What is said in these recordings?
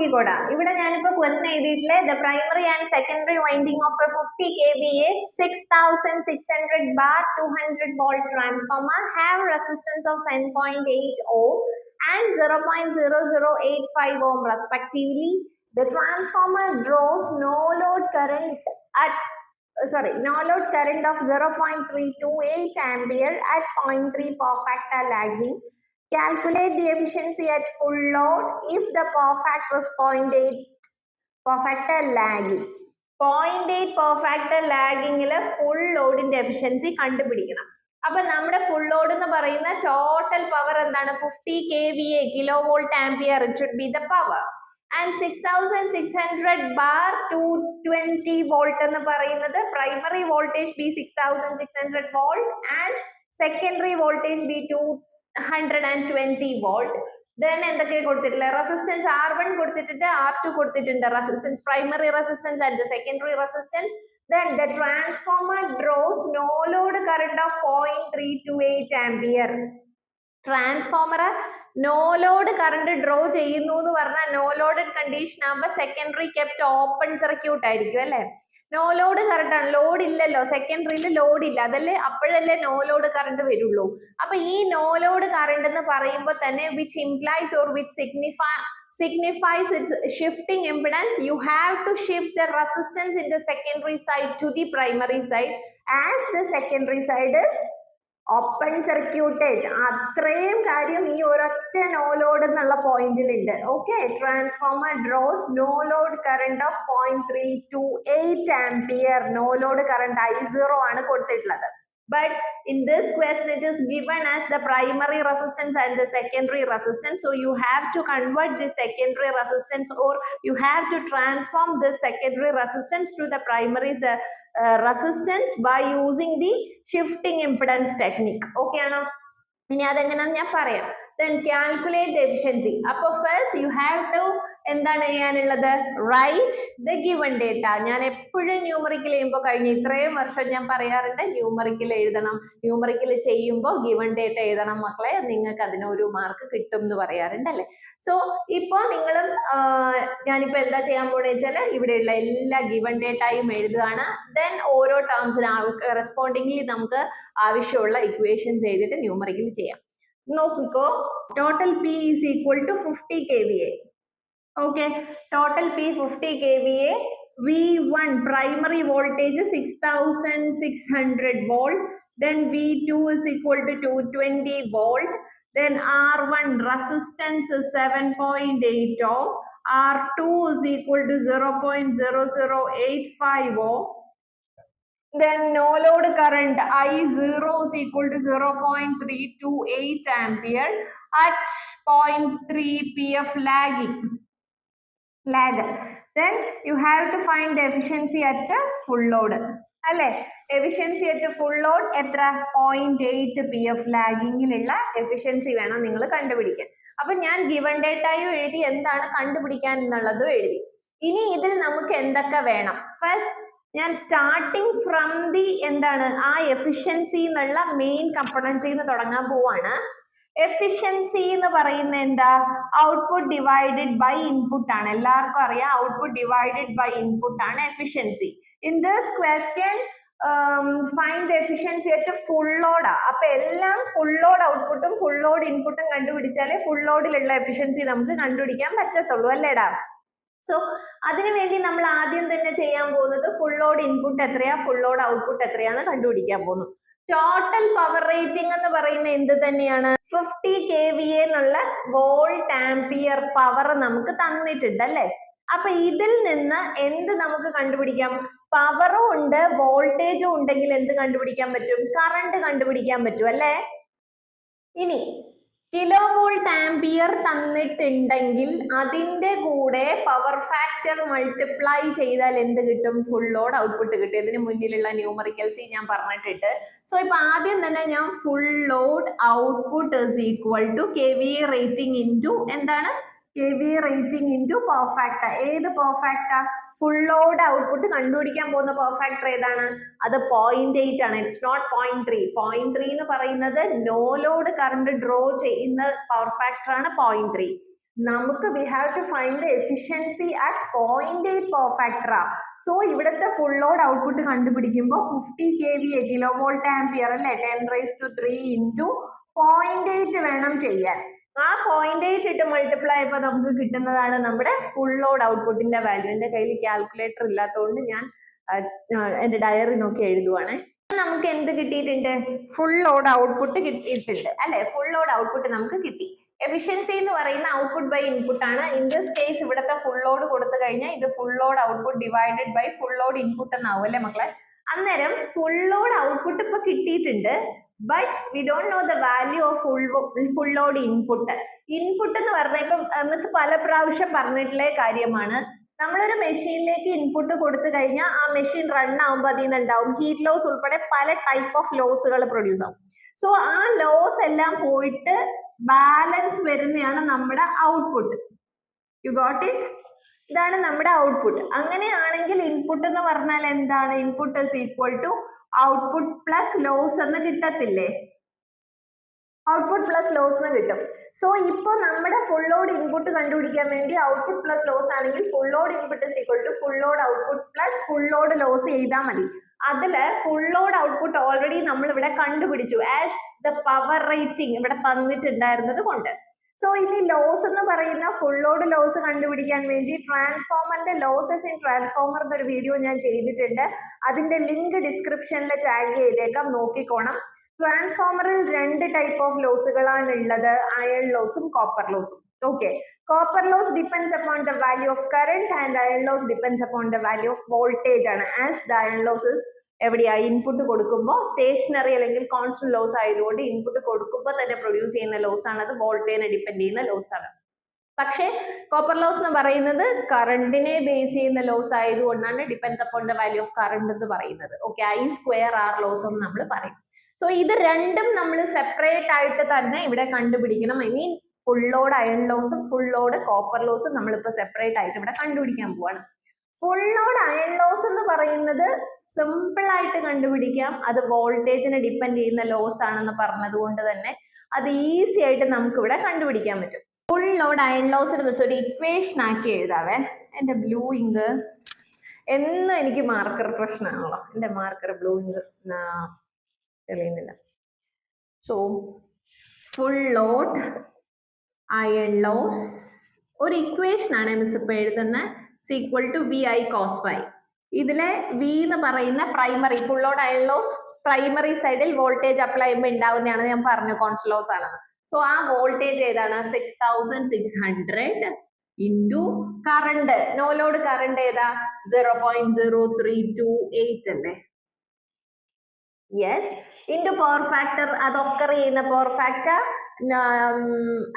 നോക്കിക്കോടാ, ഇവിടെ ഞാനിപ്പോ ക്വസ്റ്റൻ എഴുതിയിട്ടില്ലേ, the primary and secondary winding of a 50 kVA 6600 bar 200 volt transformer have resistance of 7.8 ohm and 0.0085 ohm respectively. The transformer draws no load current of 0.328 ampere at 0.3 power factor lagging. Calculate the efficiency at full load if the power factor is 0.8 power factor lagging. 0.8 power factor lagging full load efficiency കണ്ടുപിടിക്കണം. അപ്പൊ നമ്മുടെ full load എന്ന് പറയുന്ന total power എന്താണ്? 50 kVA kilovolt ampere, it should be the power. And 6600 bar 220 volt എന്ന് പറയുന്നത് primary voltage be 6600 volt and secondary voltage be 220 volt. Then എന്തൊക്കെ കൊടുത്തിട്ടില്ല? റെസിസ്റ്റൻസ് R1 കൊടുത്തിട്ടുണ്ട്, R2 കൊടുത്തിട്ടുണ്ട്, resistance primary resistance and the secondary resistance. Then the transformer draws no load current of 0.328 ampere. Transformer no load current draw ചെയ്യുന്നു എന്ന് പറഞ്ഞാൽ no loaded condition ആകുമ്പോൾ secondary kept open circuit ആയിരിക്കും അല്ലെ. No load current ആണ്, load ഇല്ലല്ലോ, സെക്കൻഡറിയിൽ load ഇല്ല, അതല്ലേ അപ്പോഴല്ലേ നോ ലോഡ് കറണ്ട് വരുള്ളൂ. അപ്പൊ ഈ നോ ലോഡ് കറണ്ട് എന്ന് പറയുമ്പോൾ തന്നെ which implies or which signifies its shifting impedance, you have to shift the resistance in the secondary side to the primary side as the secondary side is open circuited. അത്രയും കാര്യം ഈ ഒരൊറ്റ no load എന്നുള്ള പോയിന്റിലുണ്ട്. Okay, transformer draws no load current of 0.328 ampere. No load current I0 ആണ് കൊടുത്തിട്ടുള്ളത്. But in this question it is given as the primary resistance and the secondary resistance. So you have to convert the secondary resistance or you have to transform the secondary resistance to the primary resistance by using the shifting impedance technique. Okay ആണോ? ഇനി അതെങ്ങനെയാണെന്ന് ഞാൻ പറയാം. Then calculate the efficiency. അപ്പോൾ first you have to എന്താണ് ചെയ്യാനുള്ളത്? Write the given data. ഞാൻ എപ്പോഴും ന്യൂമറിക്കൽ ചെയ്യുമ്പോൾ കഴിഞ്ഞ ഇത്രയും വർഷം ഞാൻ പറയാറുണ്ട് ന്യൂമറിക്കൽ എഴുതണം, ന്യൂമറിക്കൽ ചെയ്യുമ്പോൾ ഗിവൺ ഡേറ്റ എഴുതണം മക്കളെ, നിങ്ങൾക്ക് അതിനൊരു മാർക്ക് കിട്ടും എന്ന് പറയാറുണ്ട് അല്ലേ. സോ ഇപ്പോൾ നിങ്ങളും ഞാനിപ്പോൾ എന്താ ചെയ്യാൻ പോകുന്നത് വെച്ചാൽ ഇവിടെയുള്ള എല്ലാ ഗിവൺ ഡേറ്റയും എഴുതുകയാണ്. ദെൻ ഓരോ ടേംസിന് റെസ്പോണ്ടിംഗ്ലി നമുക്ക് ആവശ്യമുള്ള ഇക്വേഷൻസ് എഴുതിയിട്ട് ന്യൂമറിക്കൽ ചെയ്യാം. നോക്കിക്കോ, total P is equal to 50 kVA. Okay, total P 50 kVA. V1 primary voltage 6600 volt. Then V2 is equal to 220 volt. Then R1 resistance is 7.8 ohm. R2 is equal to 0.0085 ohm. Then no load current I0 is equal to 0.328 ampere at 0.3 PF lagging. Then you have to find the efficiency at a full load. അല്ലെ, efficiency at full load എത്ര? 0.8 PF ലാഗിങ്ങിലുള്ള efficiency വേണം നിങ്ങൾ കണ്ടുപിടിക്കാൻ. അപ്പൊ ഞാൻ given ഡേറ്റയും എഴുതി, എന്താണ് കണ്ടുപിടിക്കാൻ എന്നുള്ളതും എഴുതി. ഇനി ഇതിൽ നമുക്ക് എന്തൊക്കെ വേണം? ഫസ്റ്റ് ഞാൻ സ്റ്റാർട്ടിങ് ഫ്രം ദി എന്താണ് ആ എഫിഷ്യൻസി എന്നുള്ള മെയിൻ കമ്പോണന്റിൽ നിന്ന് തുടങ്ങാൻ പോവാണ്. എഫിഷ്യൻസി എന്ന് പറയുന്ന എന്താ? ഔട്ട്പുട്ട് ഡിവൈഡഡ് ബൈ ഇൻപുട്ട് ആണ്. എല്ലാവർക്കും അറിയാം ഔട്ട്പുട്ട് ഡിവൈഡഡ് ബൈ ഇൻപുട്ട് ആണ് efficiency. In this question find the efficiency at full load. അപ്പൊ എല്ലാം ഫുൾ ലോഡ് ഔട്ട്പുട്ടും ഫുൾ ലോഡ് ഇൻപുട്ടും കണ്ടുപിടിച്ചാലേ ഫുൾ ലോഡിലുള്ള എഫിഷ്യൻസി നമുക്ക് കണ്ടുപിടിക്കാൻ പറ്റത്തുള്ളൂ അല്ലേടാ. സോ അതിനുവേണ്ടി നമ്മൾ ആദ്യം തന്നെ ചെയ്യാൻ പോകുന്നത് ഫുൾ ലോഡ് ഇൻപുട്ട് എത്രയാ, ഫുൾ ലോഡ് ഔട്ട്പുട്ട് എത്രയാന്ന് കണ്ടുപിടിക്കാൻ പോകുന്നു. ടോട്ടൽ പവർ റേറ്റിംഗ് എന്ന് പറയുന്നത് എന്ത് തന്നെയാണ്? 50 kVA എന്നുള്ള വോൾട്ട് ആംപിയർ പവർ നമുക്ക് തന്നിട്ടുണ്ട് അല്ലെ. അപ്പൊ ഇതിൽ നിന്ന് എന്ത് നമുക്ക് കണ്ടുപിടിക്കാം? പവറും ഉണ്ട് വോൾട്ടേജും ഉണ്ടെങ്കിൽ എന്ത് കണ്ടുപിടിക്കാൻ പറ്റും? കറണ്ട് കണ്ടുപിടിക്കാൻ പറ്റും അല്ലെ. ഇനി കിലോ വോൾട്ട് ആംപിയർ തന്നിട്ടുണ്ടെങ്കിൽ അതിന്റെ കൂടെ പവർ ഫാക്ടർ മൾട്ടിപ്ലൈ ചെയ്താൽ എന്ത് കിട്ടും? ഫുൾ ലോഡ് ഔട്ട്പുട്ട് കിട്ടും. ഇതിന് മുന്നിലുള്ള ന്യൂമറിക്കൽസ് ഞാൻ പറഞ്ഞിട്ടുണ്ട്. സോ ഇപ്പൊ ആദ്യം തന്നെ ഞാൻ full load output is equal to KVA rating into എന്താണ്? KVA rating into power factor. ഏത് power factor? Full load output കണ്ടുപിടിക്കാൻ പോകുന്ന പവർ ഫാക്ടർ ഏതാണ്? അത് 0.8 ആണ്. It's not 0.3. 0.3 എന്ന് പറയുന്നത് നോ ലോഡ് കറണ്ട് ഡ്രോ ചെയ്യുന്ന പവർ ഫാക്ടർ ആണ് 0.3. നമുക്ക് we have to find the efficiency at 0.8 power factor. So ഇവിടുത്തെ ഫുൾ ലോഡ് ഔട്ട്പുട്ട് കണ്ടുപിടിക്കുമ്പോൾ 50 kVA കിലോ വോൾട്ട് ആംപിയർ അല്ലെ 10⁻³ ഇൻറ്റു 0.8 വേണം ചെയ്യാൻ. ആ 0.8 ഇട്ട് മൾട്ടിപ്ലൈ ആയപ്പോൾ നമുക്ക് കിട്ടുന്നതാണ് നമ്മുടെ ഫുൾ ലോഡ് ഔട്ട്പുട്ടിന്റെ വാല്യൂ. എൻ്റെ കയ്യിൽ കാൽക്കുലേറ്റർ ഇല്ലാത്തതുകൊണ്ട് ഞാൻ എൻ്റെ ഡയറി നോക്കി എഴുതുവാണ്. നമുക്ക് എന്ത് കിട്ടിയിട്ടുണ്ട്? ഫുൾ ലോഡ് ഔട്ട്പുട്ട് കിട്ടിയിട്ടുണ്ട് അല്ലെ. ഫുൾ ലോഡ് ഔട്ട്പുട്ട് നമുക്ക് കിട്ടി. എഫിഷ്യൻസി എന്ന് പറയുന്ന ഔട്ട്പുട്ട് ബൈ ഇൻപുട്ട് ആണ്. ഇൻ ദിസ് കേസ് ഇവിടുത്തെ ഫുൾ ലോഡ് കൊടുത്തു കഴിഞ്ഞാൽ ഇത് full load output divided by full load input എന്നാവും അല്ലെ മക്കളെ. അന്നേരം ഫുൾ ലോഡ് ഔട്ട്പുട്ട് ഇപ്പൊ കിട്ടിയിട്ടുണ്ട്. But we don't know the value of full load input. Input എന്ന് പറഞ്ഞാൽ ഇപ്പം മിസ് പല പ്രാവശ്യം പറഞ്ഞിട്ടുള്ള കാര്യമാണ്. നമ്മളൊരു മെഷീനിലേക്ക് ഇൻപുട്ട് കൊടുത്തു കഴിഞ്ഞാൽ ആ മെഷീൻ റൺ ആകുമ്പോൾ അതിൽ നിന്ന് ഉണ്ടാവും ഹീറ്റ് ലോസ് ഉൾപ്പെടെ പല ടൈപ്പ് ഓഫ് ലോസുകൾ പ്രൊഡ്യൂസ് ആവും. സോ ആ ലോസ് എല്ലാം പോയിട്ട് ബാലൻസ് വരുന്നതാണ് നമ്മുടെ ഔട്ട്പുട്ട്. U got it? ഇതാണ് നമ്മുടെ ഔട്ട്പുട്ട്. അങ്ങനെയാണെങ്കിൽ ഇൻപുട്ട് എന്ന് പറഞ്ഞാൽ എന്താണ്? Input is equal to output plus loss എന്ന് കിട്ടത്തില്ലേ? ഔട്ട്പുട്ട് പ്ലസ് ലോസ് എന്ന് കിട്ടും. സോ ഇപ്പോൾ നമ്മുടെ ഫുൾ ലോഡ് ഇൻപുട്ട് കണ്ടുപിടിക്കാൻ വേണ്ടി ഔട്ട്പുട്ട് പ്ലസ് ലോസ് ആണെങ്കിൽ full load input is equal to full load output plus full load loss ചെയ്താൽ മതി. അതില് ഫുൾ ലോഡ് ഔട്ട്പുട്ട് ഓൾറെഡി നമ്മൾ ഇവിടെ കണ്ടുപിടിച്ചു ആസ് ദ പവർ റേറ്റിംഗ് ഇവിടെ തന്നിട്ടുണ്ടായിരുന്നത് കൊണ്ട്. സോ ഇനി ലോസ് എന്ന് പറയുന്ന ഫുൾ ലോഡ് ലോസ് കണ്ടുപിടിക്കാൻ വേണ്ടി ട്രാൻസ്ഫോമറിന്റെ ലോസസ് ഇൻ ട്രാൻസ്ഫോമർ എന്നൊരു വീഡിയോ ഞാൻ ചെയ്തിട്ടുണ്ട്. അതിന്റെ ലിങ്ക് ഡിസ്ക്രിപ്ഷനിൽ ടാഗ് ചെയ്തേക്കാം, നോക്കിക്കോണം. ട്രാൻസ്ഫോമറിൽ 2 ടൈപ്പ് ഓഫ് ലോസുകളാണ് ഉള്ളത്, അയൺ ലോസും കോപ്പർ ലോസും. Okay, copper loss depends upon the value of current and iron loss depends upon the value of voltage ആണ്. ആസ് ദ അയൺ ലോസസ് എവിടെയാ ഇൻപുട്ട് കൊടുക്കുമ്പോൾ സ്റ്റേഷനറി അല്ലെങ്കിൽ കോൺസ്റ്റന്റ് ലോസ് ആയതുകൊണ്ട് ഇൻപുട്ട് കൊടുക്കുമ്പോൾ തന്നെ പ്രൊഡ്യൂസ് ചെയ്യുന്ന ലോസ് ആണ്, അത് വോൾട്ടേജിനെ ഡിപ്പെൻഡ് ചെയ്യുന്ന ലോസ് ആണ്. പക്ഷേ കോപ്പർ ലോസ് എന്ന് പറയുന്നത് കറണ്ടിനെ ബേസ് ചെയ്യുന്ന ലോസ് ആയതുകൊണ്ടാണ് depends upon the value of current എന്ന് പറയുന്നത്. ഓക്കെ, I²R ലോസ് എന്ന് നമ്മൾ പറയും. സോ ഇത് രണ്ടും നമ്മൾ സെപ്പറേറ്റ് ആയിട്ട് തന്നെ ഇവിടെ കണ്ടുപിടിക്കണം. I mean full load iron ലോസും ഫുൾ ലോഡ് കോപ്പർ ലോസും നമ്മളിപ്പോൾ സെപ്പറേറ്റ് ആയിട്ട് ഇവിടെ കണ്ടുപിടിക്കാൻ പോവാണ്. ഫുൾ ലോഡ് അയൺ ലോസ് എന്ന് പറയുന്നത് സിമ്പിൾ ആയിട്ട് കണ്ടുപിടിക്കാം. അത് വോൾട്ടേജിനെ ഡിപ്പെൻഡ് ചെയ്യുന്ന ലോസ് ആണെന്ന് പറഞ്ഞത് കൊണ്ട് തന്നെ അത് ഈസി ആയിട്ട് നമുക്ക് ഇവിടെ കണ്ടുപിടിക്കാൻ പറ്റും. ഫുൾ ലോഡ് അയൺ ലോസിന് മിസ് ഒരു ഇക്വേഷൻ ആക്കി എഴുതാവേ. എൻ്റെ ബ്ലൂ ഇങ്ക് എന്ന് എനിക്ക് മാർക്കർ പ്രശ്നമാണല്ലോ, എൻ്റെ മാർക്കർ ബ്ലൂ ഇങ്ക് തെളിയുന്നില്ല. So full load iron loss ഒരു ഇക്വേഷൻ ആണ് മിസ് ഇപ്പൊ എഴുതുന്നത്. Equal to VI cos phi. ഇതിലെ V എന്ന് പറയുന്ന primary full load iron loss primary സൈഡിൽ വോൾട്ടേജ് അപ്ലൈ ചെയ്യുമ്പോൾ ഉണ്ടാവുന്നതാണ്, ഞാൻ പറഞ്ഞു കോൺസ്റ്റന്റ് ലോസ് ആണ്. സോ ആ വോൾട്ടേജ് ഏതാണ്? 6600 into current, no load current ഏതാ? 0.0328 അല്ലേ? യെസ്, ഇൻറ്റു പവർ ഫാക്ടർ, അത് ഒക്കർ ചെയ്യുന്ന power factor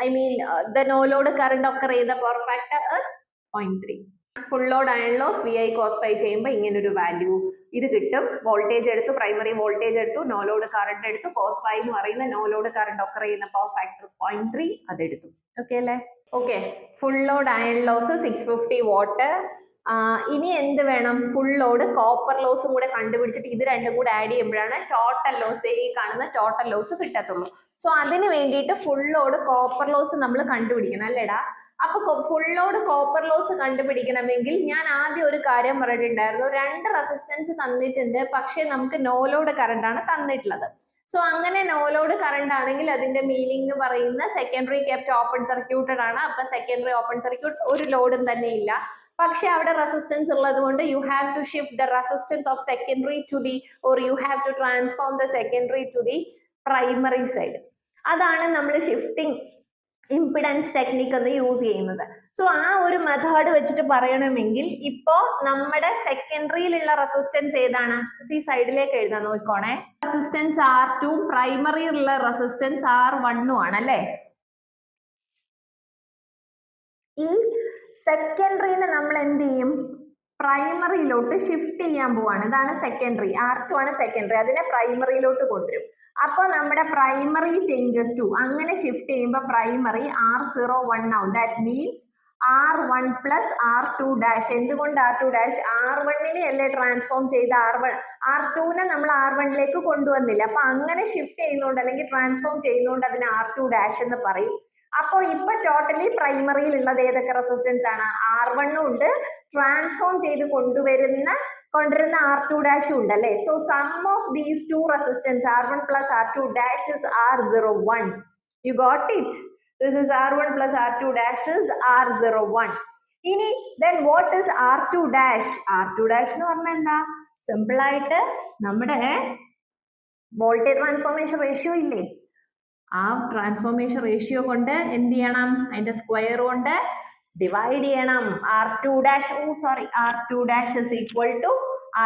I mean the no load current occur ചെയ്യുന്ന power factor is 0.3. Full load iron loss VI cos phi ചെയ്യുമ്പോൾ ഇങ്ങനെ ഒരു വാല്യൂ ഇത് കിട്ടും. വോൾട്ടേജ് എടുത്തു, പ്രൈമറി വോൾട്ടേജ് എടുത്തു, നോ ലോഡ് കറണ്ട് എടുത്തു, cos phi എന്ന് പറയുന്ന നോ ലോഡ് കറണ്ട് ഒക്കർ ചെയ്യുന്ന പവർ ഫാക്ടർ 0.3 അതെടുത്തു. ഓക്കെ അല്ലേ? Okay, full load iron loss 650 watt. ഇനി എന്ത് വേണം? ഫുൾ ലോഡ് കോപ്പർ ലോസും കൂടെ കണ്ടുപിടിച്ചിട്ട് ഇത് രണ്ടും കൂടെ ആഡ് ചെയ്യുമ്പോഴാണ് ടോട്ടൽ ലോസ്, ഈ കാണുന്ന ടോട്ടൽ ലോസ് കിട്ടത്തുള്ളൂ. സോ അതിന് വേണ്ടിയിട്ട് ഫുൾ ലോഡ് കോപ്പർ ലോസ് നമ്മൾ കണ്ടുപിടിക്കണം അല്ലേടാ. അപ്പൊ ഫുൾ ലോഡ് കോപ്പർ ലോസ് കണ്ടുപിടിക്കണമെങ്കിൽ ഞാൻ ആദ്യം ഒരു കാര്യം പറഞ്ഞിട്ടുണ്ടായിരുന്നു, 2 റെസിസ്റ്റൻസ് തന്നിട്ടുണ്ട്, പക്ഷെ നമുക്ക് നോ ലോഡ് കറണ്ട് ആണ് തന്നിട്ടുള്ളത്. സോ അങ്ങനെ നോ ലോഡ് കറണ്ട് ആണെങ്കിൽ അതിന്റെ മീനിങ് എന്ന് പറയുന്ന സെക്കൻഡറി കെപ്റ്റ് ഓപ്പൺ സർക്യൂട്ടഡ് ആണ്. അപ്പൊ സെക്കൻഡറി ഓപ്പൺ സർക്യൂട്ട് ഒരു ലോഡും തന്നെ ഇല്ല. പക്ഷെ അവിടെ റെസിസ്റ്റൻസ് ഉള്ളത് കൊണ്ട് you have to shift the resistance of secondary to the or you have to transform the secondary to the primary side. അതാണ് നമ്മൾ ഷിഫ്റ്റിംഗ് ഇംപിഡൻസ് ടെക്നിക് എന്ന് യൂസ് ചെയ്യുന്നത്. സോ ആ ഒരു മെത്തേഡ് വെച്ചിട്ട് പറയണമെങ്കിൽ ഇപ്പോ നമ്മുടെ സെക്കൻഡറിയിലുള്ള റെസിസ്റ്റൻസ് ഏതാണ്? ഈ സൈഡിലേക്ക് എഴുതാൻ നോക്കണേ. റെസിസ്റ്റൻസ് R2, പ്രൈമറിയിലുള്ള റെസിസ്റ്റൻസ് R1 ആണ് അല്ലേ? ഈ സെക്കൻഡറിനെ നമ്മൾ എന്ത് ചെയ്യും? പ്രൈമറിയിലോട്ട് ഷിഫ്റ്റ് ചെയ്യാൻ പോവാണ്. ഇതാണ് സെക്കൻഡറി, R2 ആണ് സെക്കൻഡറി, അതിനെ പ്രൈമറിയിലോട്ട് കൊണ്ടുവരും. അപ്പൊ നമ്മുടെ പ്രൈമറി ചേഞ്ചസ് ടു അങ്ങനെ ഷിഫ്റ്റ് ചെയ്യുമ്പോൾ പ്രൈമറി R01 ആവും. That means R1 plus R2 dash. എന്തുകൊണ്ട് R2 ഡാഷ്? R1നെ അല്ലേ ട്രാൻസ്ഫോം ചെയ്ത് R2നെ നമ്മൾ R1ലേക്ക് കൊണ്ടുവന്നില്ല. അപ്പൊ അങ്ങനെ ഷിഫ്റ്റ് ചെയ്യുന്നോണ്ട് അല്ലെങ്കിൽ ട്രാൻസ്ഫോം ചെയ്യുന്നോണ്ട് അതിന് R2 ഡാഷ് എന്ന് പറയും. അപ്പൊ ഇപ്പൊ ടോട്ടലി പ്രൈമറിയിലുള്ളത് ഏതൊക്കെ റെസിസ്റ്റൻസ് ആണ്? R1 ഉണ്ട്, ട്രാൻസ്ഫോം ചെയ്ത് കൊണ്ടുവരുന്ന R2 ഡാഷും ഉണ്ട് അല്ലെ. So sum of these two resistance R1 plus R2 dash is R01. You got it? This is R1 plus R2 dash is R01. ഇനി then what is R2 dash? R2 dash എന്ന് പറഞ്ഞാൽ എന്താ? Simple ആയിട്ട് നമ്മുടെ voltage transformation ratio ഇല്ലേ, ആ transformation ratio കൊണ്ട് എന്ത് ചെയ്യണം? അതിന്റെ സ്ക്വയർ കൊണ്ട് ഡിവൈഡ് ചെയ്യണം. R2 dash R2 dash is equal to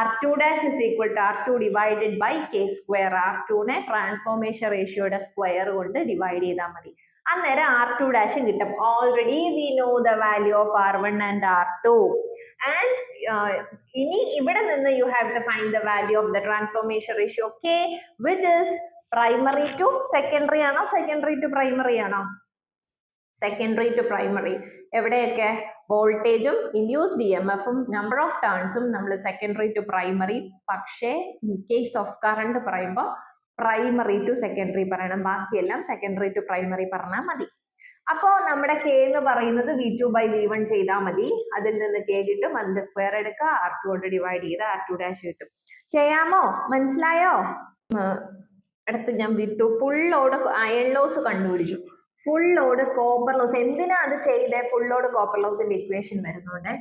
R2 divided by K square. R2നെ ട്രാൻസ്ഫോർമേഷൻ റേഷ്യോയുടെ സ്ക്വയർ കൊണ്ട് ഡിവൈഡ് ചെയ്താൽ മതി. അന്നേരം R2 ഡാഷ് കിട്ടും. Already we know the value of R1 and R2. And ഇനി ഇവിടെ നിന്ന് you have to find the value of the transformation ratio K, which is primary to secondary ആണോ, സെക്കൻഡറി ടു പ്രൈമറി ആണോ? Secondary to primary. എവിടെയൊക്കെ? വോൾട്ടേജും induced EMF-ഉം number of ടേൺസും നമ്മൾ secondary to primary. പക്ഷേ ഇൻ കേസ് ഓഫ് കറണ്ട് പറയുമ്പോൾ primary to secondary പറയണം, ബാക്കിയെല്ലാം സെക്കൻഡറി ടു പ്രൈമറി പറഞ്ഞാൽ മതി. അപ്പോ നമ്മുടെ K എന്ന് പറയുന്നത് V2/V1 ചെയ്താൽ മതി. അതിൽ നിന്ന് K കിട്ടും, അതിന്റെ സ്ക്വയർ എടുക്കുക, R2 കൊണ്ട് ഡിവൈഡ് ചെയ്ത് R2 ഡാഷ് കിട്ടും. ചെയ്യാമോ? മനസ്സിലായോ? അടുത്ത് ഞാൻ വിട്ടു. ഫുൾ ലോഡ് അയൺ ലോസ് കണ്ടുപിടിച്ചു. Full load copper loss. എന്തിനാ അത് ചെയ്തേ? ഫുൾ ലോഡ് കോപ്പർ ലോസിന്റെ ഇക്വേഷൻ വരുന്നുണ്ട്.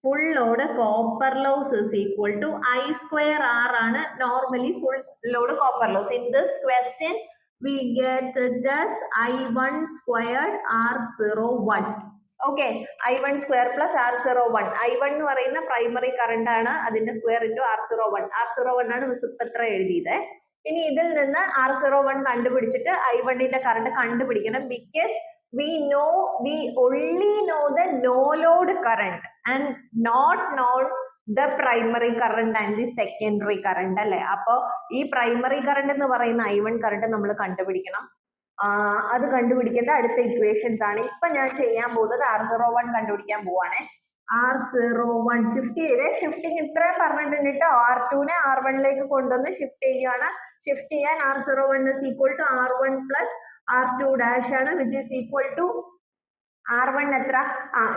Full load copper loss is equal to I square R ആണ് normally full load copper loss. In this question we get it as I1 squared R01. Okay, I1 square plus R01. I1 എന്ന് പറയുന്ന primary current ആണ്, അതിന്റെ square into R01. R01 ആണ് miss ഇപ്പത്ര എഴുതിയത്. ഇനി ഇതിൽ നിന്ന് R01 കണ്ടുപിടിച്ചിട്ട് I1ന്റെ കറണ്ട് കണ്ടുപിടിക്കണം. Because we only know the no load current and not know the primary current and the secondary current അല്ലെ. അപ്പൊ ഈ പ്രൈമറി കറണ്ട് എന്ന് പറയുന്ന I1 കറണ്ട് നമ്മൾ കണ്ടുപിടിക്കണം. അത് കണ്ടുപിടിക്കേണ്ട അടുത്ത ഇക്വേഷൻസ് ആണ്. ഇപ്പൊ ഞാൻ ചെയ്യാൻ പോകുന്നത് R01 കണ്ടുപിടിക്കാൻ പോവാണേ. R01 ഷിഫ്റ്റ് ചെയ്തേ. ഷിഫ്റ്റിംഗ് ഇത്രയും പറഞ്ഞിട്ടുണ്ട് കേട്ടോ. R2നെ R1ലേക്ക് കൊണ്ടുവന്ന് ഷിഫ്റ്റ് ചെയ്യുകയാണ്. ഷിഫ്റ്റ് ചെയ്യാൻ R01 is equal to R1 plus R2 dash ആണ്, which is equal to R1 എത്ര?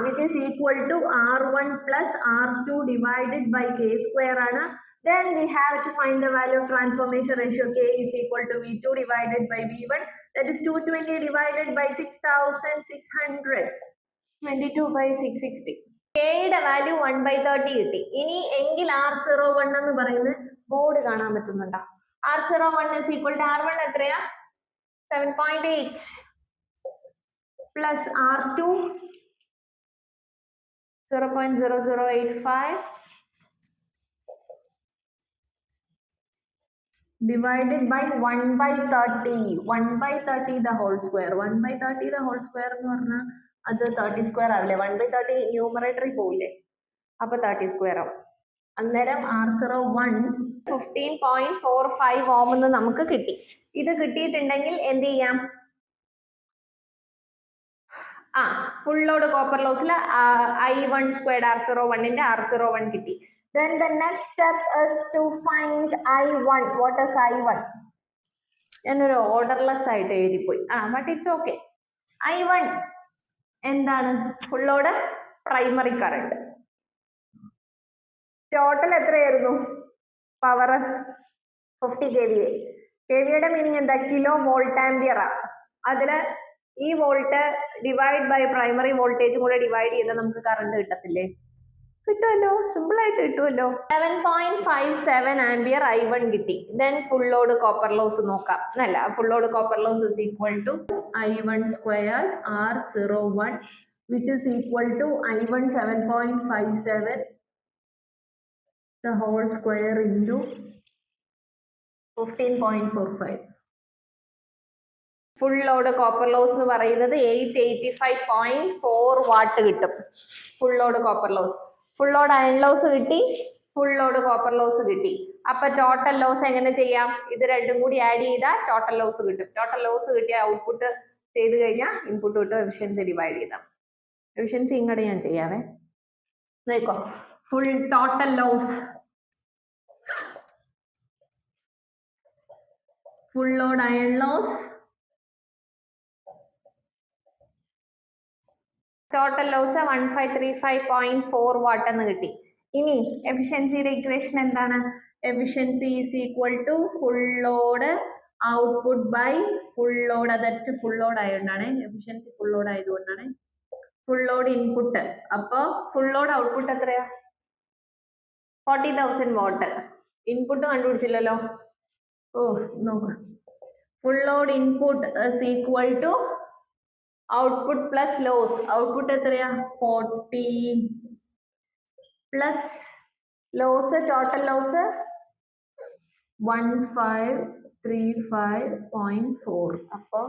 which is equal to R1 plus R2 divided by K square ആണ്. Then we have to find the value of transformation ratio. K is equal to V2 divided by V1. That is 220 divided by 6600. 22 by 660. Kയുടെ value 1/30 കിട്ടി. ഇനി എങ്കിൽ R01 എന്ന് പറയുന്നത് board കാണാൻ പറ്റുന്നുണ്ടോ? R01 is equal to R1 എത്രയാ? 7.8 plus R2 0.0085 divided by 1/30. 1/30 the whole square. 1/30 the whole square എന്ന് പറഞ്ഞാൽ അത് 30 സ്ക്വയർ ആവില്ലേ? 1/30 ന്യൂമറേറ്ററിൽ പോയില്ലേ? അപ്പൊ 30 സ്ക്വയർ ആവും. അന്നേരം R01 15.45 ഓം എന്ന് നമുക്ക് കിട്ടി. ഇത് കിട്ടിയിട്ടുണ്ടെങ്കിൽ എന്ത് ചെയ്യാം? ഫുൾ ലോഡ് കോപ്പർ ലോസിൽ I1 സ്ക്വയർഡ് R01ന്റെ R01 കിട്ടി. Then the next step is to find I1. What is I1? ഞാനൊരു ഓർഡർലെസ് ആയിട്ട് എഴുതിപ്പോയി. But it's okay. I1 എന്താണ്? Full load primary current. Total എത്രയായിരുന്നു പവർ? 50 kVA. kVയുടെ മീനിങ് എന്താ? കിലോ വോൾട്ട് ആംപിയർ ആ. അതില് ഈ വോൾട്ട് ഡിവൈഡ് ബൈ പ്രൈമറി വോൾട്ടേജും കൂടെ ഡിവൈഡ് ചെയ്താൽ നമുക്ക് കറണ്ട് കിട്ടത്തില്ലേ? കിട്ടുമല്ലോ, സിമ്പിൾ ആയിട്ട് കിട്ടുമല്ലോ. 7.57 ആംപിയർ I1 കിട്ടി. Then full load copper loss നോക്കാം. അല്ല, full load copper loss is equal to I1 square R01 which is equal to I1 7.57 the whole square into 15.45. Full load copper loss എന്ന് പറയുന്നത് 885.4 watt കിട്ടും. Full load copper loss. Full load iron loss കിട്ടി, full load copper loss കിട്ടി. അപ്പൊ total loss എങ്ങനെ ചെയ്യാം? ഇത് രണ്ടും കൂടി ആഡ് ചെയ്താൽ ടോട്ടൽ ലോസ് കിട്ടും. ടോട്ടൽ ലോസ് കിട്ടിയ ഔട്ട്പുട്ട് ചെയ്ത് കഴിഞ്ഞാൽ ഇൻപുട്ട് കിട്ടും. എഫിഷ്യൻസി ഡിവൈഡ് ചെയ്താൽ. എഫിഷ്യൻസി ഇങ്ങോട്ട് ഞാൻ ചെയ്യാവേ. നോക്കോ, full total loss, full load iron loss total loss 1535.4 watt എന്ന് കിട്ടി. ഇനി എഫിഷ്യൻസിയുടെ ഇക്വേഷൻ എന്താണ്? Efficiency is equal to full load output by full load. അതെറ്റ് ഫുൾ ലോഡ് ആയതുകൊണ്ടാണ്, എഫിഷ്യൻസി ഫുൾ ലോഡ് ആയതുകൊണ്ടാണ്. ഫുൾ ലോഡ് ഇൻപുട്ട്, അപ്പൊ ഫുൾ ലോഡ് ഔട്ട്പുട്ട് എത്രയാ? 40,000 വാട്ട്. ഇൻപുട്ട് കണ്ടുപിടിച്ചില്ലല്ലോ. ഓ നോക്ക്, full load input is equal to output plus loss. Output എത്രയാ? 40 plus loss, total loss 1535.4. അപ്പോ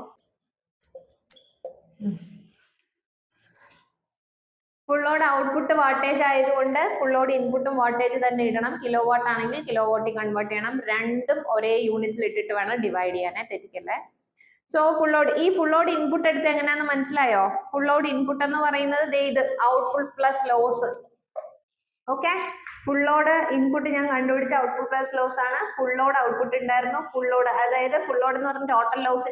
ഫുൾ ലോഡ് ഔട്ട്പുട്ട് വാട്ടേജ് ആയതുകൊണ്ട് ഫുൾ ലോഡ് ഇൻപുട്ടും വാട്ടേജ് തന്നെ ഇടണം. കിലോ വാട്ട് ആണെങ്കിൽ കിലോ വാട്ടിൽ കൺവേർട്ട് ചെയ്യണം. രണ്ടും ഒരേ യൂണിറ്റിൽ ഇട്ടിട്ട് വേണം ഡിവൈഡ് ചെയ്യാനേ, തെറ്റിക്കല്ലേ. സോ ഫുൾ ലോഡ്, ഈ ഫുൾ ലോഡ് ഇൻപുട്ട് എടുത്ത് എങ്ങനെയാന്ന് മനസ്സിലായോ? ഫുൾ ലോഡ് ഇൻപുട്ട് എന്ന് പറയുന്നത് ഇത് output plus loss. Okay, full load input ഞാൻ കണ്ടുപിടിച്ച ഔട്ട്പുട്ട് പ്ലസ് ലോസ് ആണ്. ഫുൾ ലോഡ് ഔട്ട്പുട്ട് ഉണ്ടായിരുന്നു, ഫുൾ ലോഡ് അതായത് ഫുൾ ലോഡ് എന്ന് പറഞ്ഞ ടോട്ടൽ ലോസ്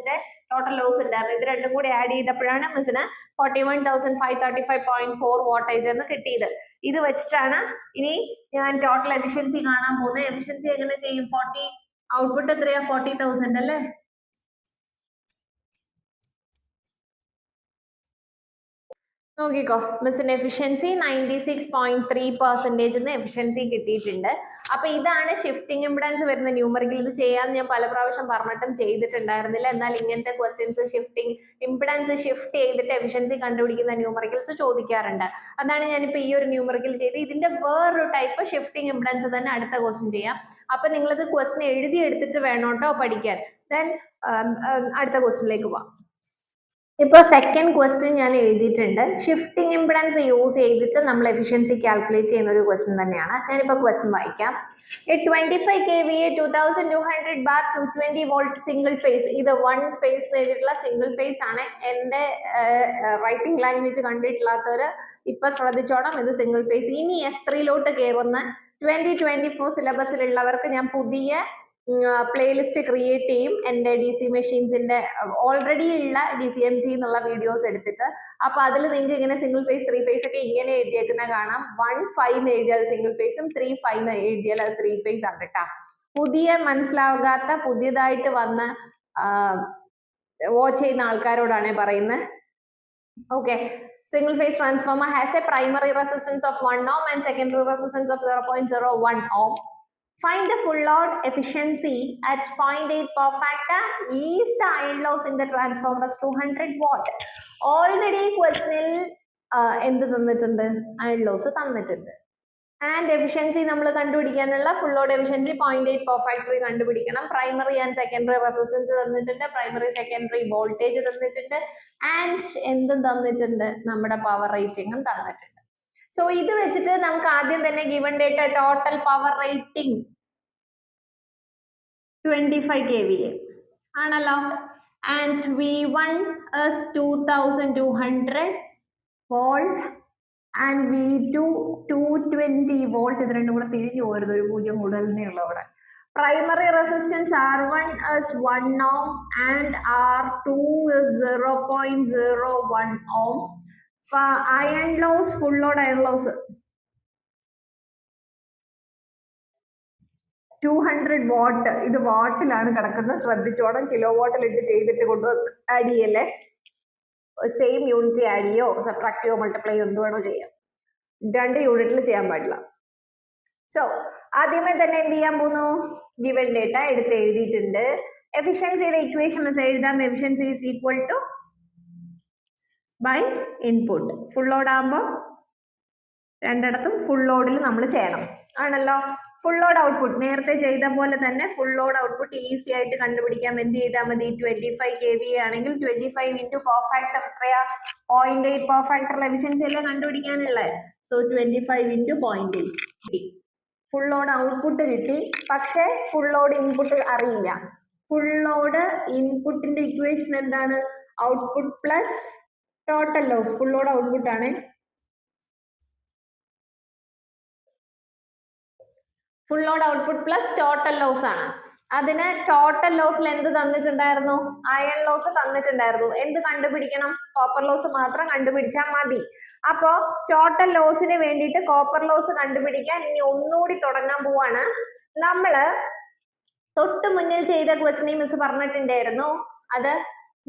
ഉണ്ടായിരുന്നു. ഇത് രണ്ടും കൂടി ആഡ് ചെയ്തപ്പോഴാണ് മിസ്സിന് 41,535.4 വാട്ടേജ് എന്ന് കിട്ടിയത്. ഇത് വെച്ചിട്ടാണ് ഇനി ഞാൻ ടോട്ടൽ എഫിഷ്യൻസി കാണാൻ പോകുന്നത്. എഫിഷ്യൻസി എങ്ങനെ ചെയ്യും? ഔട്ട്പുട്ട് എത്രയാ? 40,000 അല്ലേ? നോക്കിക്കോ, മിസ്സിന് എഫിഷ്യൻസി 96.3% എഫിഷ്യൻസി കിട്ടിയിട്ടുണ്ട്. അപ്പൊ ഇതാണ് ഷിഫ്റ്റിംഗ് ഇംപിഡൻസ് വരുന്ന ന്യൂമറിക്കൽ. ഇത് ചെയ്യാൻ ഞാൻ പല പ്രാവശ്യം പറഞ്ഞിട്ടും ചെയ്തിട്ടുണ്ടായിരുന്നില്ല. എന്നാൽ ഇങ്ങനത്തെ ക്വസ്റ്റ്യൻസ് ഷിഫ്റ്റിംഗ് ഇംപിഡൻസ് ഷിഫ്റ്റ് ചെയ്തിട്ട് എഫിഷ്യൻസി കണ്ടുപിടിക്കുന്ന ന്യൂമറിക്കൽസ് ചോദിക്കാറുണ്ട്. അതാണ് ഞാനിപ്പോ ഈ ഒരു ന്യൂമറിക്കൽ ചെയ്ത്. ഇതിന്റെ വേറൊരു ടൈപ്പ് ഷിഫ്റ്റിംഗ് ഇംപിഡൻസ് തന്നെ അടുത്ത ക്വസ്റ്റ്യൻ ചെയ്യാം. അപ്പൊ നിങ്ങളിത് ക്വസ്റ്റ്യൻ എഴുതി എടുത്തിട്ട് വേണം കേട്ടോ പഠിക്കാൻ. ദെൻ അടുത്ത ക്വസ്റ്റ്യനിലേക്ക് പോവാം. ഇപ്പോൾ സെക്കൻഡ് ക്വസ്റ്റ്യൻ ഞാൻ എഴുതിയിട്ടുണ്ട്. ഷിഫ്റ്റിംഗ് ഇംപിഡൻസ് യൂസ് ചെയ്തിട്ട് നമ്മൾ എഫിഷ്യൻസി കാൽക്കുലേറ്റ് ചെയ്യുന്ന ഒരു ക്വസ്റ്റ്യൻ തന്നെയാണ്. ഞാനിപ്പോൾ ക്വസ്റ്റ്യൻ വായിക്കാം. 25 kVA 2200 bar 220 volt single phase. ഇത് 1 ഫേസ് നേരിട്ടുള്ള സിംഗിൾ ഫേസ് ആണ്. എൻ്റെ റൈറ്റിംഗ് ലാംഗ്വേജ് കണ്ടിട്ടില്ലാത്തവര് ഇപ്പൊ ശ്രദ്ധിച്ചോണം, ഇത് സിംഗിൾ ഫേസ്. ഇനി S3 കയറുന്ന 2024 സിലബസിലുള്ളവർക്ക് ഞാൻ പുതിയ പ്ലേലിസ്റ്റ് ക്രിയേറ്റ് ചെയ്യും. എൻ്റെ DC മെഷീൻസിന്റെ ഓൾറെഡി ഉള്ള DCMT എന്നുള്ള വീഡിയോസ് എടുത്തിട്ട്. അപ്പൊ അതിൽ നിങ്ങൾക്ക് ഇങ്ങനെ സിംഗിൾ ഫേസ് 3 ഫേസ് ഒക്കെ ഇങ്ങനെ എഴുതിയേക്കുന്ന കാണാം. 1.5 എന്ന് എഴുതിയാൽ സിംഗിൾ ഫേസും 3.5 എന്ന് എഴുതിയാൽ അത് 3 ഫേസ് ആണ് കേട്ടോ. പുതിയ മനസ്സിലാകാത്ത പുതിയതായിട്ട് വന്ന് വാച്ച് ചെയ്യുന്ന ആൾക്കാരോടാണ് പറയുന്നത്. Okay, single phase transformer has a primary resistance of 1 ohm and secondary resistance of 0.01 ohm. Find the full load efficiency at 0.8 power factor if the iron loss in the transformer is 200 watt. Already question എന്ത് തന്നിട്ടുണ്ട്? iron loss തന്നിട്ടുണ്ട്. And efficiency നമ്മൾ കണ്ടുപിടിക്കാനുള്ള full load efficiency 0.8 power factor കണ്ടുപിടിക്കണം. Primary and secondary resistance തന്നിട്ടുണ്ട്, primary secondary voltage തന്നിട്ടുണ്ട്, and എന്തും തന്നിട്ടുണ്ട്, നമ്മുടെ പവർ റേറ്റിംഗും തന്നിട്ടുണ്ട്. സോ ഇത് വെച്ചിട്ട് നമുക്ക് ആദ്യം തന്നെ given data total power rating 25 kVA ആണല്ലോ. And V1 is 2200 volt and V2 220 volt. ഇത് രണ്ടും കൂടെ തിരിഞ്ഞു പോരുത്, ഒരു 0 കൂടുതലേ ഉള്ളൂ അവിടെ. Primary resistance R1 is 1 ohm and R2 is 0.01 ohm. For iron loss, full load iron loss 200 watt. ഇത് വാട്ടിലാണ് കിടക്കുന്നത്, ശ്രദ്ധിച്ചോണം. കിലോ വാട്ടിൽ ഇട്ട് ചെയ്തിട്ട് കൊണ്ട് ആഡ് ചെയ്യല്ലേ. സെയിം യൂണിറ്റ് ആഡ് ചെയ്യോ സബ്ട്രാക്ട് ചെയ്യോ മൾട്ടിപ്ലൈ എന്ത് വേണോ ചെയ്യാം, 2 യൂണിറ്റിൽ ചെയ്യാൻ പാടില്ല. സോ ആദ്യമേ തന്നെ എന്ത് ചെയ്യാൻ പോകുന്നു? ഗിവൻ ഡേറ്റ എടുത്ത് എഴുതിയിട്ടുണ്ട്. എഫിഷ്യൻസിയുടെ ഇക്വേഷൻ എഴുതാം. Efficiency is equal to by input. Full load ആകുമ്പോൾ രണ്ടിടത്തും ഫുൾ ലോഡിൽ നമ്മൾ ചെയ്യണം ആണല്ലോ. ഫുൾ ലോഡ് ഔട്ട്പുട്ട് നേരത്തെ ചെയ്ത പോലെ തന്നെ ഫുൾ ലോഡ് ഔട്ട്പുട്ട് ഈസി ആയിട്ട് കണ്ടുപിടിക്കാം. എന്ത് ചെയ്താൽ മതി? 25 kVA ആണെങ്കിൽ 25 ഇൻറ്റു പവർ ഫാക്ടർ എത്രയാ? 0.8 പവർ ഫാക്ടറിൽ എഫിഷ്യൻസി അല്ലേ കണ്ടുപിടിക്കാനുള്ളത്. So 25 into 0.8 full load output കിട്ടി. പക്ഷേ ഫുൾ ലോഡ് ഇൻപുട്ട് അറിയില്ല. ഫുൾ ലോഡ് ഇൻപുട്ടിന്റെ ഇക്വേഷൻ എന്താണ്? Output plus total loss. Full load output ആണ്. Full load output plus total loss ആണ്. അതിന് ടോട്ടൽ ലോസിൽ എന്ത് തന്നിട്ടുണ്ടായിരുന്നു? അയൺ ലോസ് തന്നിട്ടുണ്ടായിരുന്നു. എന്ത് കണ്ടുപിടിക്കണം? കോപ്പർ ലോസ് മാത്രം കണ്ടുപിടിച്ചാൽ മതി. അപ്പോ ടോട്ടൽ ലോസിന് വേണ്ടിയിട്ട് കോപ്പർ ലോസ് കണ്ടുപിടിക്കാൻ ഇനി ഒന്നുകൂടി തുടങ്ങാൻ പോവാണ്. നമ്മള് തൊട്ട് മുന്നിൽ ചെയ്ത ക്വസ്റ്റ്യൻ മിസ് പറഞ്ഞിട്ടുണ്ടായിരുന്നു. അത്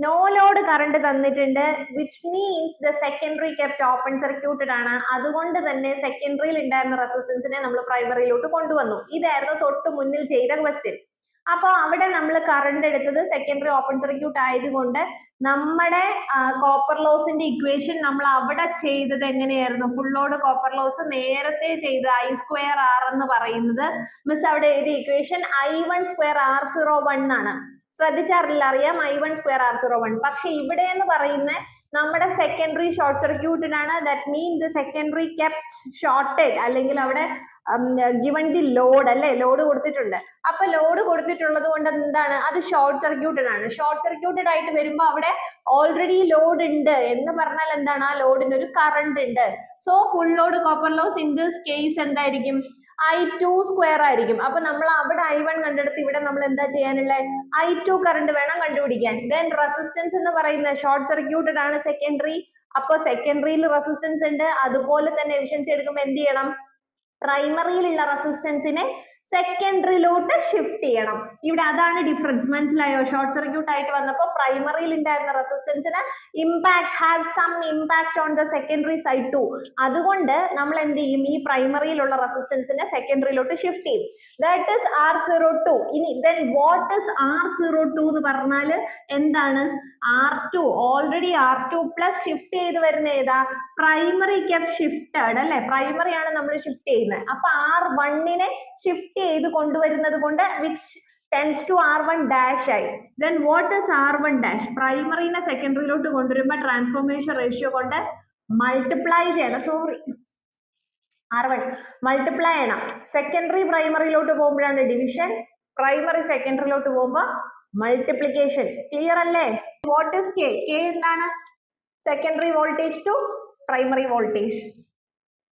നോ ലോഡ് കറണ്ട് തന്നിട്ടുണ്ട്, which means the secondary kept open circuited ആണ്. അതുകൊണ്ട് തന്നെ സെക്കൻഡറിയിൽ ഉണ്ടായിരുന്ന റെസിസ്റ്റൻസിനെ നമ്മൾ പ്രൈമറിയിലോട്ട് കൊണ്ടുവന്നു. ഇതായിരുന്നു തൊട്ട് മുന്നിൽ ചെയ്ത ക്വസ്റ്റ്യൻ. അപ്പോൾ അവിടെ നമ്മൾ കറണ്ട് എടുത്തത് സെക്കൻഡറി ഓപ്പൺ സർക്യൂട്ട് ആയതുകൊണ്ട് നമ്മുടെ കോപ്പർ ലോസിന്റെ ഇക്വേഷൻ നമ്മൾ അവിടെ ചെയ്തത് എങ്ങനെയായിരുന്നു? ഫുൾ ലോഡ് കോപ്പർ ലോസ് നേരത്തെ ചെയ്ത I²R എന്ന് പറയുന്നത് മിസ് അവിടെ എഴുതിയ ഇക്വേഷൻ I1²R01 ആണ്. ശ്രദ്ധിച്ചാറില്ല, അറിയാം I1²R01. പക്ഷെ ഇവിടെ എന്ന് പറയുന്ന നമ്മുടെ സെക്കൻഡറി ഷോർട്ട് സർക്യൂട്ടഡ് ആണ്. That mean the secondary kept shorted, അല്ലെങ്കിൽ അവിടെ ഗിവൺ ദി ലോഡ് അല്ലെ, ലോഡ് കൊടുത്തിട്ടുണ്ട്. അപ്പൊ ലോഡ് കൊടുത്തിട്ടുള്ളത് കൊണ്ട് എന്താണ്? അത് ഷോർട്ട് സർക്യൂട്ടഡ് ആണ്. ഷോർട്ട് സർക്യൂട്ടഡ് ആയിട്ട് വരുമ്പോൾ അവിടെ ഓൾറെഡി ലോഡ് ഉണ്ട് എന്ന് പറഞ്ഞാൽ എന്താണ്? ആ ലോഡിന് ഒരു കറണ്ട് ഉണ്ട്. So full load copper loss in this case എന്തായിരിക്കും? I2² ആയിരിക്കും. അപ്പൊ നമ്മൾ അവിടെ I1 കണ്ടെടുത്ത് ഇവിടെ നമ്മൾ എന്താ ചെയ്യാനുള്ളത്? I2 കറണ്ട് വേണം കണ്ടുപിടിക്കാൻ. ദെൻ റെസിസ്റ്റൻസ് എന്ന് പറയുന്നത് ഷോർട്ട് സർക്യൂട്ടഡ് ആണ് സെക്കൻഡറി. അപ്പൊ സെക്കൻഡറിയിൽ റെസിസ്റ്റൻസ് ഉണ്ട്. അതുപോലെ തന്നെ എഫിഷ്യൻസി എടുക്കുമ്പോൾ എന്ത് ചെയ്യണം? പ്രൈമറിയിലുള്ള റെസിസ്റ്റൻസിനെ സെക്കൻഡറിയിലോട്ട് ഷിഫ്റ്റ് ചെയ്യണം. ഇവിടെ അതാണ് ഡിഫറൻസ്. മനസ്സിലായോ? ഷോർട്ട് സർക്യൂട്ട് ആയിട്ട് വന്നപ്പോൾ പ്രൈമറിയിൽ ഉണ്ടായിരുന്ന റെസിസ്റ്റൻസിന് impact have some impact on the secondary side too. അതുകൊണ്ട് നമ്മൾ എന്ത് ചെയ്യും? ഈ പ്രൈമറിയിലുള്ള റെസിസ്റ്റൻസിനെ സെക്കൻഡറിയിലോട്ട് ഷിഫ്റ്റ് ചെയ്യും. That is R02. ഇനി ദെൻ വാട്ട് ഈസ് R02 എന്ന് പറഞ്ഞാൽ എന്താണ്? R2. Already R2 plus shift ചെയ്ത് വരുന്ന ഏതാ? പ്രൈമറി കെപ്റ്റ് ഷിഫ്റ്റഡ് അല്ലെ, പ്രൈമറി ആണ് നമ്മൾ ഷിഫ്റ്റ് ചെയ്യുന്നത്. അപ്പൊ R1നെ ഷിഫ്റ്റ് ചെയ്ത് കൊണ്ടുവരുന്നത് കൊണ്ട് which tends to R1 dash ആയി. Then what is R1 dash? പ്രൈമറിനെ സെക്കൻഡറിയിലോട്ട് കൊണ്ടുവരുമ്പോൾ ട്രാൻസ്ഫോർമേഷൻ റേഷ്യോ കൊണ്ട് മൾട്ടിപ്ലൈ ചെയ്യണം. സോറി, R1 മൾട്ടിപ്ലൈ ചെയ്യണം. സെക്കൻഡറി പ്രൈമറിയിലോട്ട് പോകുമ്പോഴാണ് ഡിവിഷൻ, പ്രൈമറി സെക്കൻഡറിയിലോട്ട് പോകുമ്പോൾ മൾട്ടിപ്ലിക്കേഷൻ. ക്ലിയർ അല്ലേ? What is K? K എന്താണ്? Secondary voltage to primary voltage.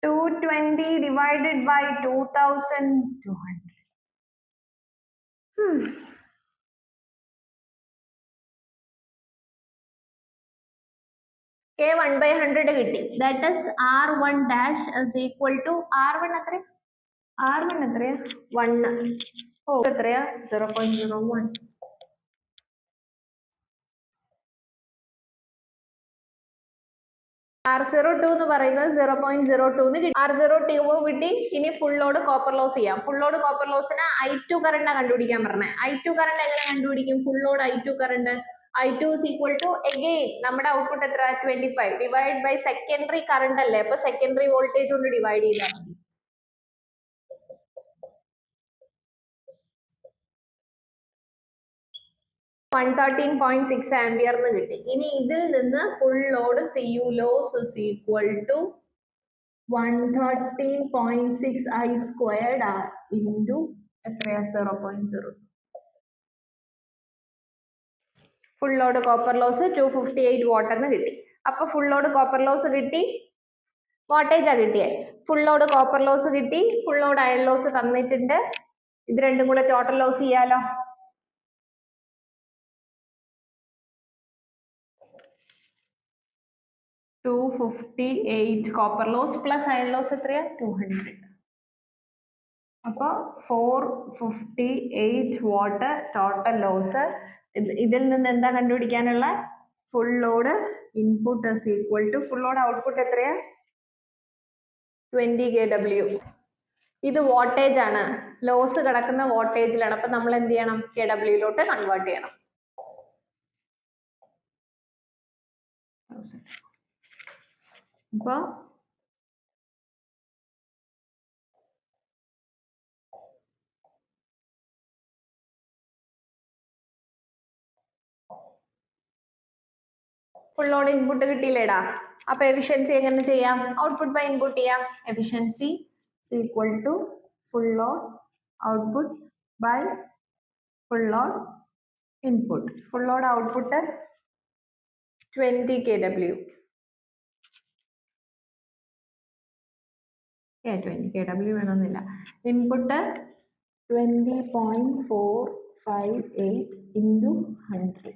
220 divided by 2200. K 1/100 കിട്ടി. That is R1 dash is equal to R1 എത്രയാ? R1 എത്രയാ? 1. ഓ എത്രയാ? 0.01. R02 എന്ന് പറയുന്നത് 0.02 കിട്ടി. R02 കിട്ടി. ഇനി ഫുൾ ലോഡ് കോപ്പർ ലോസ് ചെയ്യാം. ഫുൾ ലോഡ് കോപ്പർ ലോസിന് I2 കറണ്ട് കണ്ടുപിടിക്കാൻ പറഞ്ഞേ. I2 കറണ്ട് എങ്ങനെ കണ്ടുപിടിക്കും? Full load I2 current I2 is equal to again നമ്മുടെ ഔട്ട്പുട്ട് എത്ര? 25 ഡിവൈഡ് ബൈ സെക്കൻഡറി കറണ്ട് അല്ലേ, അപ്പൊ സെക്കൻഡറി വോൾട്ടേജ് കൊണ്ട് ഡിവൈഡ് ചെയ്താൽ മതി. $113.6 ആംപിയർ എന്ന് കിട്ടി. ഇനി ഇതിൽ നിന്ന് full load CU loss is equal to 113.6 I² into എത്രയാ? 0.0. Full load copper loss 258 watt എന്ന് കിട്ടി. അപ്പൊ ഫുൾ ലോഡ് കോപ്പർ ലോസ് കിട്ടി, വാട്ടേജാ കിട്ടിയേ. ഫുൾ ലോഡ് കോപ്പർ ലോസ് കിട്ടി, ഫുൾ ലോഡ് അയൺ ലോസ് തന്നിട്ടുണ്ട്. ഇത് രണ്ടും കൂടെ ടോട്ടൽ ലോസ് ചെയ്യാലോ. $258 copper loss plus iron loss എത്രയാ? 200. അപ്പൊ 458 വാട്ട് ടോട്ടൽ ലോസ്. ഇതിൽ നിന്ന് എന്താ കണ്ടുപിടിക്കാനുള്ള? Full load input is equal to full load output എത്രയാ? 20 kW. ഇത് വോട്ടേജ് ആണ്, ലോസ് കിടക്കുന്ന വോട്ടേജിലാണ്. അപ്പൊ നമ്മൾ എന്ത് ചെയ്യണം? KW കൺവേർട്ട് ചെയ്യണം. അപ്പൊ ഫുൾ ലോഡ് ഇൻപുട്ട് കിട്ടിയില്ലേടാ? അപ്പൊ എഫിഷ്യൻസി എങ്ങനെ ചെയ്യാം? ഔട്ട്പുട്ട് ബൈ ഇൻപുട്ട് ചെയ്യാം. Efficiency equal to full load output by full load input. Full load output 20 kW. 20 kW വേണമെന്നില്ല. Input 20.4 into 100.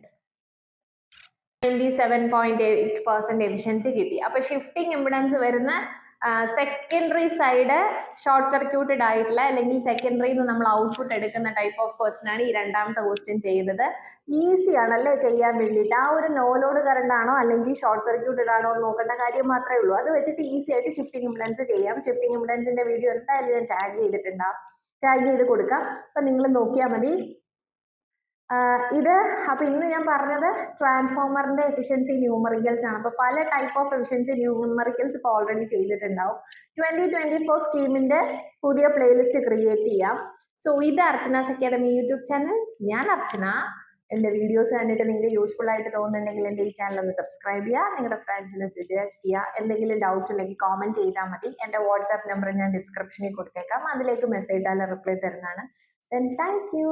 97.8% എഫിഷ്യൻസി കിട്ടി. അപ്പൊ ഷിഫ്റ്റിംഗ് ഇമ്പിഡൻസ് വരുന്ന സെക്കൻഡറി സൈഡ് ഷോർട്ട് സർക്യൂട്ടഡ് ആയിട്ടുള്ള അല്ലെങ്കിൽ സെക്കൻഡറിയിൽ നിന്ന് നമ്മൾ ഔട്ട്പുട്ട് എടുക്കുന്ന ടൈപ്പ് ഓഫ് ക്വസ്റ്റൻ ആണ് ഈ രണ്ടാമത്തെ ക്വസ്റ്റ്യൻ ചെയ്തത്. ഈസി ആണല്ലേ ചെയ്യാൻ വേണ്ടിയിട്ട്. ആ ഒരു നോ ലോഡ് കറണ്ട് ആണോ അല്ലെങ്കിൽ ഷോർട്ട് സർക്യൂട്ടഡ് ആണോ എന്ന് നോക്കേണ്ട കാര്യം മാത്രമേ ഉള്ളൂ. അത് വെച്ചിട്ട് ഈസി ആയിട്ട് ഷിഫ്റ്റിംഗ് ഇമ്പിഡൻസ് ചെയ്യാം. ഷിഫ്റ്റിംഗ് ഇമ്പിഡൻസിന്റെ വീഡിയോ എന്തായാലും ഞാൻ ടാഗ് ചെയ്തിട്ടുണ്ടാവും, ടാഗ് ചെയ്ത് കൊടുക്കാം. അപ്പൊ നിങ്ങൾ നോക്കിയാൽ മതി. ഇത് അപ്പൊ ഇന്ന് ഞാൻ പറഞ്ഞത് ട്രാൻസ്ഫോമറിന്റെ എഫിഷ്യൻസി ന്യൂമറിക്കൽസ് ആണ്. അപ്പൊ പല ടൈപ്പ് ഓഫ് എഫിഷ്യൻസി ന്യൂമറിക്കൽസ് ഇപ്പൊ ഓൾറെഡി ചെയ്തിട്ടുണ്ടാവും. 2024 സ്കീമിന്റെ പുതിയ പ്ലേലിസ്റ്റ് ക്രിയേറ്റ് ചെയ്യാം. സോ ഇത് അർച്ചനാസ് അക്കാഡമി യൂട്യൂബ് ചാനൽ. ഞാൻ അർച്ചന. എന്റെ വീഡിയോസ് കണ്ടിട്ട് നിങ്ങൾക്ക് യൂസ്ഫുൾ ആയിട്ട് തോന്നുന്നുണ്ടെങ്കിൽ എന്റെ ഈ ചാനൽ ഒന്ന് സബ്സ്ക്രൈബ് ചെയ്യുക, നിങ്ങളുടെ ഫ്രണ്ട്സിന് സജസ്റ്റ് ചെയ്യുക. എന്തെങ്കിലും ഡൗട്ട്സ് ഉണ്ടെങ്കിൽ കോമെന്റ് ചെയ്താൽ മതി. എന്റെ വാട്സാപ്പ് നമ്പർ ഞാൻ ഡിസ്ക്രിപ്ഷനിൽ കൊടുത്തേക്കാം, അതിലേക്ക് മെസ്സേജ് ഇട്ടാൽ റിപ്ലൈ തരുന്നതാണ്. Then thank you.